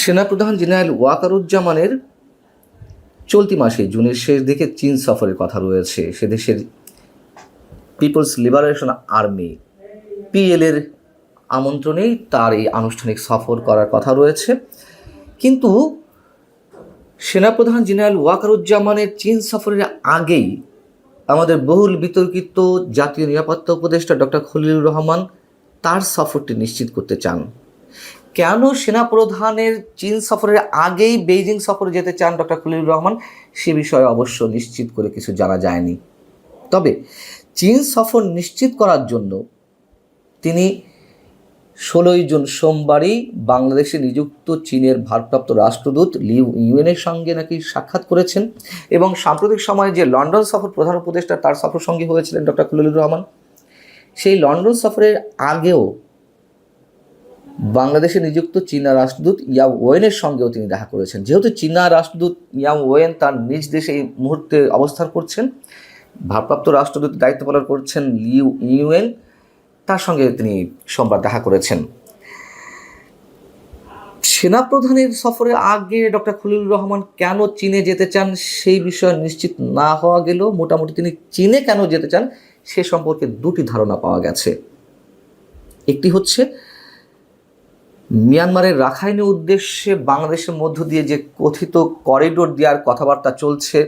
সেনাপ্রধান জেনারেল ওয়াকারুজ্জামানের চলতি মাসে জুনের শেষ দিকে চীন সফরের কথা রয়েছে। সে দেশের পিপলস লিবারেশন আর্মি পিএলের আমন্ত্রণেই তার এই আনুষ্ঠানিক সফর করার কথা রয়েছে। কিন্তু সেনাপ্রধান জেনারেল ওয়াকারুজ্জামানের চীন সফরের আগেই আমাদের বহুল বিতর্কিত জাতীয় নিরাপত্তা উপদেষ্টা ডক্টর খলিলুর রহমান তার সফরটি নিশ্চিত করতে চান। কেন সেনাপ্রধানের চীন সফরের আগেই বেইজিং সফরে যেতে চান ডক্টর খলিলুর রহমান, সে বিষয়ে অবশ্য নিশ্চিত করে কিছু জানা যায়নি। তবে চীন সফর নিশ্চিত করার জন্য তিনি 16 জুন সোমবারই বাংলাদেশে নিযুক্ত চীনের ভারপ্রাপ্ত রাষ্ট্রদূত লিউ ইউয়েনের সঙ্গে নাকি সাক্ষাৎ করেছেন এবং সাম্প্রতিক সময়ে যে লন্ডন সফর প্রধান উপদেষ্টা তার সফর সঙ্গী হয়েছিলেন ডক্টর খলিলুর রহমান, সেই লন্ডন সফরের আগেও বাংলাদেশে নিযুক্ত চীনা রাষ্ট্রদূত ইয়াও ওয়েনের সঙ্গেও তিনি দেখা করেছেন। যেহেতু চীনা রাষ্ট্রদূত ইয়াও ওয়েন তার নিজ দেশে এই মুহূর্তে অবস্থান করছেন, ভারপ্রাপ্ত রাষ্ট্রদূত দায়িত্ব পালন করছেন লিউ ইউয়েন, তার সঙ্গে তিনি সোমবার দেখা করেছেন। সেনাপ্রধানের সফরের আগে ডক্টর খলিলুর রহমান কেন চীনে যেতে চান সেই বিষয়ে নিশ্চিত না হওয়া গেলেও মোটামুটি তিনি চীনে কেন যেতে চান সে সম্পর্কে দুটি ধারণা পাওয়া গেছে। একটি হচ্ছে মিয়ানমারের রাখাইনের উদ্দেশ্যে বাংলাদেশের মধ্য দিয়ে যে কথিত করিডোর দেওয়ার কথাবার্তা চলছে,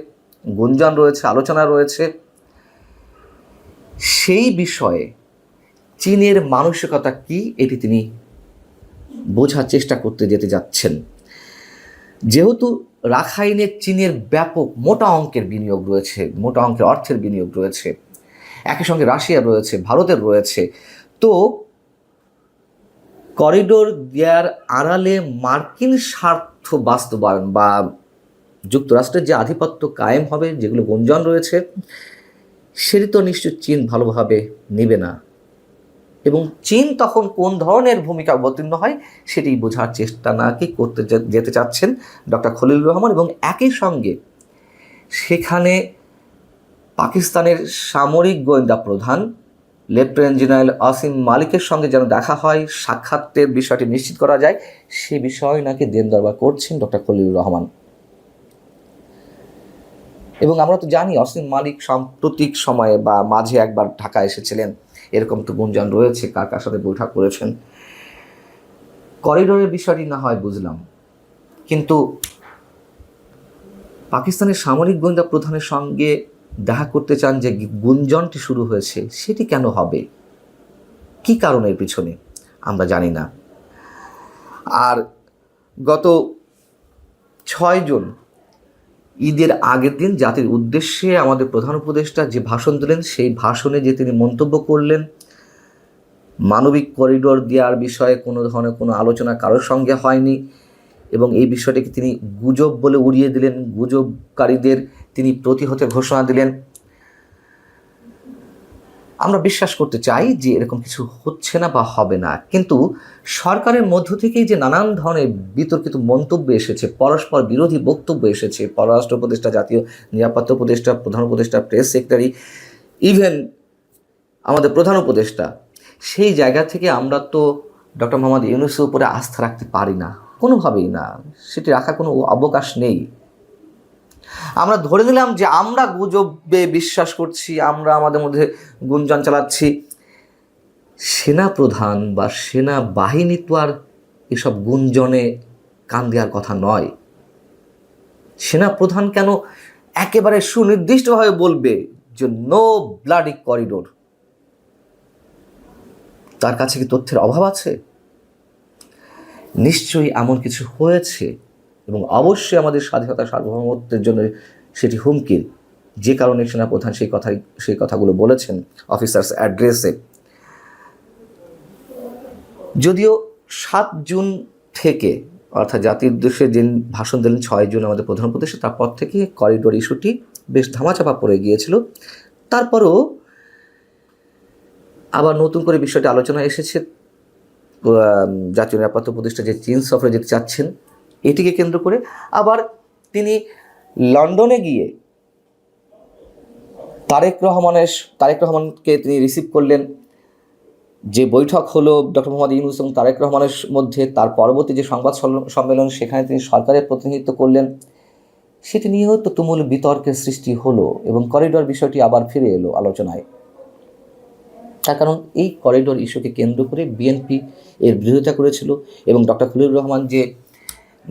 গুঞ্জন রয়েছে, আলোচনা রয়েছে, সেই বিষয়ে চীনের মানসিকতা কি এটি তিনি বোঝার চেষ্টা করতে যেতে যাচ্ছেন। যেহেতু রাখাইনে চীনের ব্যাপক মোটা অঙ্কের বিনিয়োগ রয়েছে, মোটা অঙ্কের অর্থের বিনিয়োগ রয়েছে, একই সঙ্গে রাশিয়া রয়েছে, ভারতের রয়েছে, তো করিডোর দেওয়ার আড়ালে মার্কিন স্বার্থ বাস্তবায়ন বা যুক্তরাষ্ট্রের যে আধিপত্য কায়েম হবে, যেগুলো গুঞ্জন রয়েছে, সেটি তো নিশ্চয় চীন ভালোভাবে নেবে না এবং চীন তখন কোন ধরনের ভূমিকা অবতীর্ণ হয় সেটি বোঝার চেষ্টা নাকি করতে যেতে চাচ্ছেন ডক্টর খলিলুর রহমান। এবং একই সঙ্গে সেখানে পাকিস্তানের সামরিক গোয়েন্দা প্রধান লেফটেন্যান্ট জেনারেল আসিম মালিকের সঙ্গে যেন দেখা হয়, সাক্ষাতের বিষয়টি নিশ্চিত করা যায়, সে বিষয়ে নাকি দেন দরবার করছেন ডক্টর খলিলুর রহমান। এবং আমরা তো জানি আসিম মালিক সাম্প্রতিক সময়ে বা মাঝে একবার ঢাকা এসেছিলেন, এরকম তো গুঞ্জন রয়েছে, কার কার সাথে বৈঠক করেছেন। করিডোরের বিষয়টি না হয় বুঝলাম, কিন্তু পাকিস্তানের সামরিক গোয়েন্দা প্রধানের সঙ্গে দেখা করতে চান যে গুঞ্জনটি শুরু হয়েছে, সেটি কেন হবে, কি কারণের পিছনে আমরা জানি না। আর গত 6 জুন ঈদের আগের দিন জাতির উদ্দেশ্যে আমাদের প্রধান উপদেষ্টা যে ভাষণ দিলেন, সেই ভাষণে যে তিনি মন্তব্য করলেন মানবিক করিডোর দেওয়ার বিষয়ে কোনো ধরনের কোনো আলোচনা কারোর সঙ্গে হয়নি এবং এই বিষয়টিকে তিনি গুজব বলে উড়িয়ে দিলেন, গুজবকারীদের তিনি প্রতিহতের ঘোষণা দিলেন। আমরা বিশ্বাস করতে চাই যে এরকম কিছু হচ্ছে না বা হবে না, কিন্তু সরকারের মধ্য থেকেই যে নানান ধরনের বিতর্কিত মন্তব্য এসেছে, পরস্পর বিরোধী বক্তব্য এসেছে, পররাষ্ট্র উপদেষ্টা, জাতীয় নিরাপত্তা উপদেষ্টা, প্রধান উপদেষ্টা, প্রেস সেক্রেটারি, ইভেন আমাদের প্রধান উপদেষ্টা, সেই জায়গা থেকে আমরা তো ডক্টর মোহাম্মদ ইউনূসের উপরে আস্থা রাখতে পারি না, কোনোভাবেই না, সেটি রাখার কোনো অবকাশ নেই। আমরা ধরে নিলাম যে আমরা গুজবে বিশ্বাস করছি, আমরা আমাদের মধ্যে গুঞ্জন চালাচ্ছি। সেনাপ্রধান বা সেনাবাহিনী তো আর এসব গুঞ্জনে কান দেওয়ার কথা নয়। সেনাপ্রধান কেন একেবারে সুনির্দিষ্টভাবে বলবে যে নো ব্লাডি করিডোর? তার কাছে কি তথ্যের অভাব আছে? নিশ্চয়ই এমন কিছু হয়েছে এবং অবশ্যই আমাদের স্বাধীনতা সার্বভৌমত্বের জন্য সেটি হুমকির, যে কারণে সেনাপ্রধান সেই কথাগুলো বলেছেন অফিসার্স অ্যাড্রেসে। যদিও 7 জুন থেকে, অর্থাৎ জাতির উদ্দেশ্যে যে ভাষণ দিলেন 6 জুন আমাদের প্রধান উপদেষ্টা, তারপর থেকে করিডোর ইস্যুটি বেশ ধামাচাপা পড়ে গিয়েছিল। তারপরও আবার নতুন করে বিষয়টি আলোচনা এসেছে। জাতীয় নিরাপত্তা উপদেষ্টা যে চীন সফরে যেতে চাচ্ছেন, এটিকে কেন্দ্র করে আবার তিনি লন্ডনে গিয়ে তারেক রহমানকে তিনি রিসিভ করলেন। যে বৈঠক হলো ডক্টর মোহাম্মদ ইউনূস এবং তারেক রহমানের মধ্যে, তার পরবর্তী যে সংবাদ সম্মেলন সেখানে তিনি সরকারের প্রতিনিধিত্ব করলেন, সেটি নিয়েও তো তুমুল বিতর্কের সৃষ্টি হলো এবং করিডোর বিষয়টি আবার ফিরে এলো আলোচনায়। তার কারণ এই করিডোর ইস্যুকে কেন্দ্র করে বিএনপি এর বিরোধিতা করেছিল এবং ডক্টর খলিলুর রহমান যে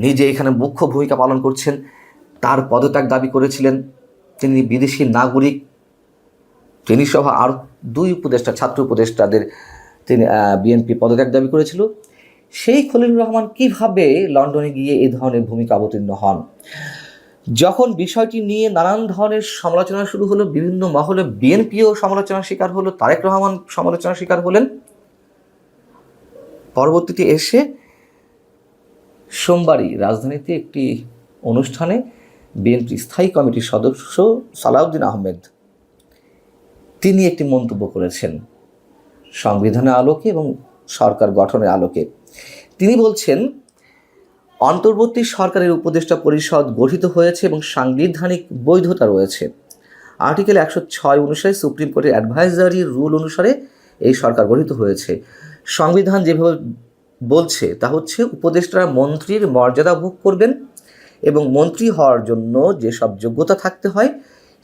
নিজে এখানে মুখ্য ভূমিকা পালন করছেন তার পদত্যাগ দাবি করেছিলেন। তিনি বিদেশি নাগরিক, তিনি সহ আর 2 উপদেষ্টা, ছাত্র উপদেষ্টাদের তিনি বিএনপি পদত্যাগ দাবি করেছিল। সেই খলিলুর রহমান কিভাবে লন্ডনে গিয়ে এই ধরনের ভূমিকা অবতীর্ণ হন? যখন বিষয়টি নিয়ে নানান ধরনের সমালোচনা শুরু হলো, বিভিন্ন মহলে বিএনপিও সমালোচনার শিকার হলো, তারেক রহমান সমালোচনার শিকার হলেন। পরবর্তীতে এসে সোমবারই রাজধানীতে একটি অনুষ্ঠানে বিএনপি স্থায়ী কমিটির সদস্য সালাউদ্দিন আহমেদ তিনি একটি মন্তব্য করেছেন সংবিধানের আলোকে এবং সরকার গঠনের আলোকে। তিনি বলছেন, অন্তর্বর্তী সরকারের উপদেষ্টা পরিষদ গঠিত হয়েছে এবং সাংবিধানিক বৈধতা রয়েছে। আর্টিকেল 106 অনুসারে সুপ্রিম কোর্টের অ্যাডভাইজারি রুল অনুসারে এই সরকার গঠিত হয়েছে। সংবিধান যেভাবে বলছে তা হচ্ছে উপদেষ্টারা মন্ত্রীর মর্যাদা ভোগ করবেন এবং মন্ত্রী হওয়ার জন্য যেসব যোগ্যতা থাকতে হয়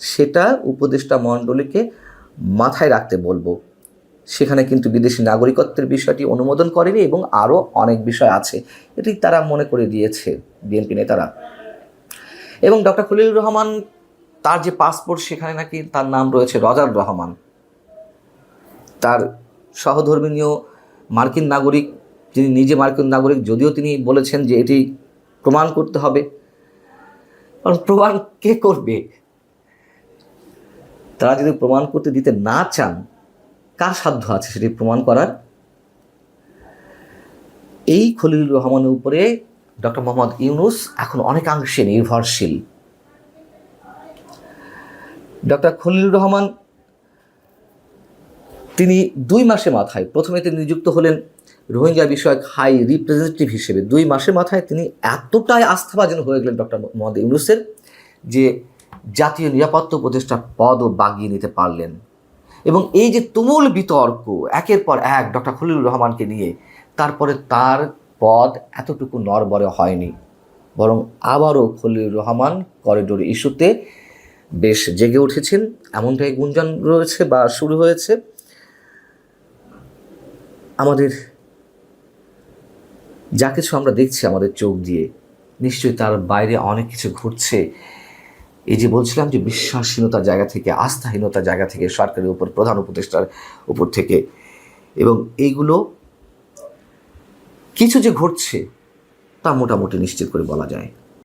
সেটা উপদেষ্টা মণ্ডলীকে মাথায় রাখতে বলবো। সেখানে কিন্তু বিদেশি নাগরিকত্বের বিষয়টি অনুমোদন করেনি এবং আরও অনেক বিষয় আছে, এটি তারা মনে করে দিয়েছে বিএনপি নেতারা। এবং ডক্টর খলিলুর রহমান তার যে পাসপোর্ট সেখানে নাকি তার নাম রয়েছে রজার রহমান। তার সহধর্মিণীয় মার্কিন নাগরিক, যিনি নিজে মার্কিন নাগরিক, যদিও তিনি বলেছেন যে এটি প্রমাণ করতে হবে। কারণ প্রমাণ কে করবে? তারা যদি প্রমাণ করতে দিতে না চান, কার সাধ্য আছে সেটি প্রমাণ করার? এই খলিলুর রহমানের উপরে ডক্টর মোহাম্মদ ইউনূস এখন অনেকাংশে নির্ভরশীল। ডক্টর খলিলুর রহমান তিনি 2 মাসের মাথায়, প্রথমে তিনি নিযুক্ত হলেন রোহিঙ্গা বিষয়ক হাই রিপ্রেজেন্টেটিভ হিসেবে। 2 মাসের মাথায় তিনি এতটাই আস্থাভাজন হয়ে গেলেন ডক্টর মোহাম্মদ ইউনূসের যে জাতীয় নিরাপত্তা উপদেষ্টার পদও বাগিয়ে নিতে পারলেন। এবং এই যে তুমুল বিতর্ক একের পর এক ডক্টর খলিলুর রহমানকে নিয়ে, তারপরে তার পদ এতটুকু নড়বড়ে হয়নি, বরং আবারও খলিলুর রহমান করিডোর ইস্যুতে বেশ জেগে উঠেছেন এমনটাই গুঞ্জন রয়েছে বা শুরু হয়েছে। আমাদের যা কিছু আমরা দেখছি আমাদের চোখ দিয়ে, নিশ্চয়ই তার বাইরে অনেক কিছু ঘটছে। এই যে বলছিলাম যে বিশ্বাসহীনতার জায়গা থেকে, আস্থাহীনতার জায়গা থেকে, সরকারের উপর, প্রধান উপদেষ্টার উপর থেকে, এবং এইগুলো কিছু যে ঘটছে তা মোটামুটি নিশ্চিত করে বলা যায়।